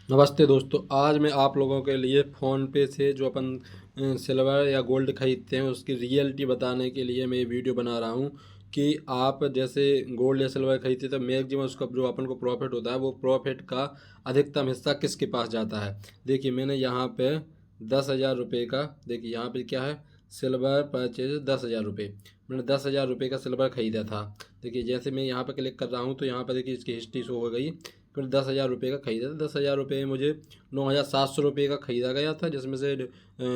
नमस्ते दोस्तों, आज मैं आप लोगों के लिए फ़ोनपे से जो अपन सिल्वर या गोल्ड खरीदते हैं उसकी रियलिटी बताने के लिए मैं ये वीडियो बना रहा हूँ कि आप जैसे गोल्ड या सिल्वर खरीदते तो मैक्सिमम उसका जो अपन को प्रॉफिट होता है वो प्रॉफिट का अधिकतम हिस्सा किसके पास जाता है। देखिए मैंने यहाँ पे 10,000 रुपये का, देखिए यहाँ पे क्या है, सिल्वर परचेज 10,000 रुपये। मैंने 10,000 रुपये का सिल्वर ख़रीदा था। देखिए जैसे मैं यहाँ पर क्लिक कर रहा हूँ तो यहाँ पर देखिए इसकी हिस्ट्री शो हो गई। फिर 10,000 रुपये का ख़रीदा था। 10,000 रुपये में मुझे 9,700 रुपये का ख़रीदा गया था, जिसमें से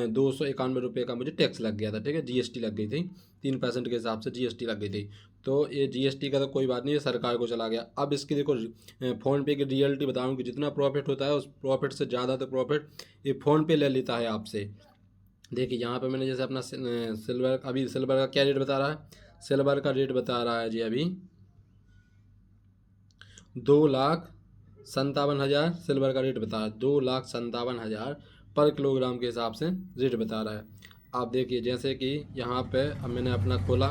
291 रुपये का मुझे टैक्स लग गया था। ठीक है, जीएसटी लग गई थी, 3% के हिसाब से जीएसटी लग गई थी। तो ये जीएसटी का तो कोई बात नहीं, ये सरकार को चला गया। अब इसकी देखो फ़ोनपे की रियलिटी बताऊँ कि जितना प्रॉफिट होता है उस प्रॉफिट से ज़्यादा तो प्रॉफिट ये फ़ोनपे ले लेता है आपसे। देखिए यहाँ पे मैंने जैसे अपना सिल्वर, अभी सिल्वर का क्या रेट बता रहा है, सिल्वर का रेट बता रहा है जी अभी 2,57,000 सिल्वर का रेट बता रहा है। 2,57,000 पर किलोग्राम के हिसाब से रेट बता रहा है। आप देखिए जैसे कि यहाँ पे अब मैंने अपना खोला,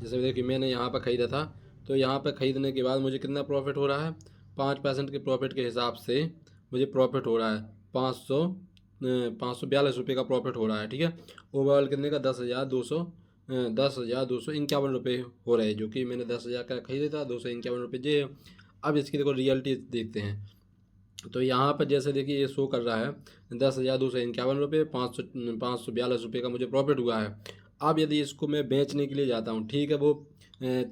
जैसे देखिए मैंने यहाँ पर ख़रीदा था, तो यहाँ पर ख़रीदने के बाद मुझे कितना प्रॉफिट हो रहा है, 5% के प्रॉफिट के हिसाब से मुझे प्रॉफिट हो रहा है 542 रुपये का प्रॉफिट हो रहा है। ठीक है, ओवरऑल कितने का, 10,251 रुपये हो रहे हैं, जो कि मैंने 10,000 का खरीदा था, 251 रुपये जे। अब इसकी देखो रियलिटी देखते हैं। तो यहाँ पर जैसे देखिए ये शो कर रहा है 10,251 रुपये, 542 रुपये का मुझे प्रॉफिट हुआ है। अब यदि इसको मैं बेचने के लिए जाता हूँ, ठीक है, वो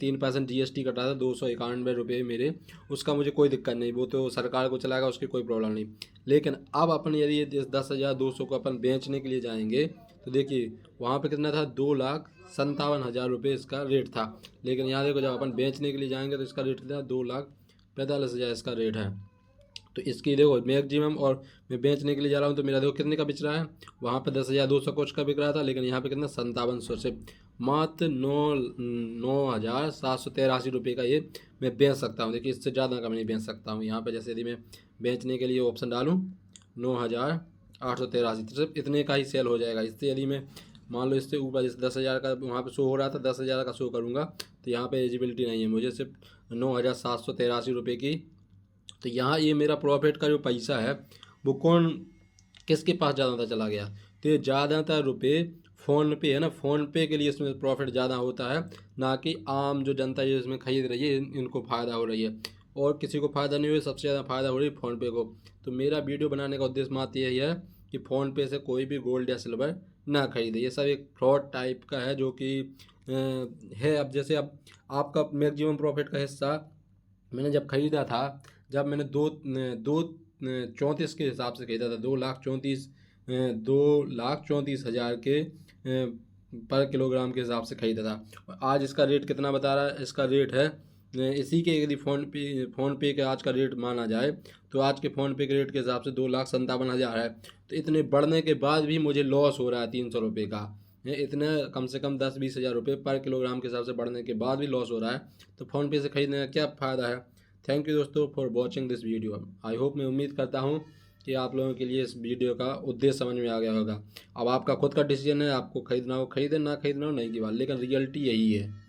3% जीएसटी कटा था, 291 रुपये मेरे, उसका मुझे कोई दिक्कत नहीं, वो तो सरकार को चलाएगा, उसकी कोई प्रॉब्लम नहीं। लेकिन अब अपन यदि 10,200 को अपन बेचने के लिए जाएंगे तो देखिए वहाँ पे कितना था, 2,57,000 रुपये इसका रेट था। लेकिन यहाँ देखो जब अपन बेचने के लिए जाएंगे तो इसका रेट कितना, 2,45,000 इसका रेट है। तो इसकी देखो मैक्सिमम, और मैं बेचने के लिए जा रहा हूँ तो मेरा देखो कितने का बिच रहा है, वहाँ पे 10,200 कुछ का बिक रहा था, लेकिन यहाँ पे कितना, 5700 से मात्र 9,783 रुपये का ये मैं बेच सकता हूँ। देखिए इससे ज़्यादा का मैं नहीं बेच सकता हूँ। यहाँ पे जैसे यदि मैं बेचने के लिए ऑप्शन डालूँ 9,883, सिर्फ इतने का ही सेल हो जाएगा। इससे यदि मैं मान लो इससे ऊपर, जैसे 10,000 का वहाँ पे शो हो रहा था, 10,000 का शो करूँगा तो यहाँ पे एलिजिबिलिटी नहीं है, मुझे सिर्फ 9,783 रुपये की। तो यहाँ ये मेरा प्रॉफिट का जो पैसा है वो कौन, किसके पास ज़्यादातर चला गया, तो ये ज़्यादातर रुपये फ़ोन पे है ना, फ़ोन पे के लिए इसमें प्रॉफिट ज़्यादा होता है, ना कि आम जो जनता ये इसमें खरीद रही है इनको फ़ायदा हो रही है। और किसी को फ़ायदा नहीं हो रही, सबसे ज़्यादा फ़ायदा हो रही है फ़ोन पे को। तो मेरा वीडियो बनाने का उद्देश्य मात्र यही है कि फ़ोन पे से कोई भी गोल्ड या सिल्वर ना खरीदे। ये सब एक फ्रॉड टाइप का है जो कि है। अब जैसे अब आपका मैक्सिमम प्रॉफिट का हिस्सा मैंने जब खरीदा था, जब मैंने 2,34 के हिसाब से खरीदा था, 2,34,000 के पर किलोग्राम के हिसाब से खरीदा था। और आज इसका रेट कितना बता रहा है, इसका रेट है इसी के, यदि फ़ोन पे के आज का रेट माना जाए तो आज के फ़ोन पे के रेट के हिसाब से 2,57,000 है। तो इतने बढ़ने के बाद भी मुझे लॉस हो रहा है 300 रुपये का। इतने कम से कम 10-20 हज़ार रुपये पर किलोग्राम के हिसाब से बढ़ने के बाद भी लॉस हो रहा है। तो फ़ोनपे से ख़रीदने का क्या फ़ायदा है। थैंक यू दोस्तों for watching this video. I hope, मैं उम्मीद करता हूँ कि आप लोगों के लिए इस वीडियो का उद्देश्य समझ में आ गया होगा। अब आपका खुद का डिसीजन है, आपको खरीदना हो खरीदें, ना खरीदना हो नहीं की बात, लेकिन रियलिटी यही है।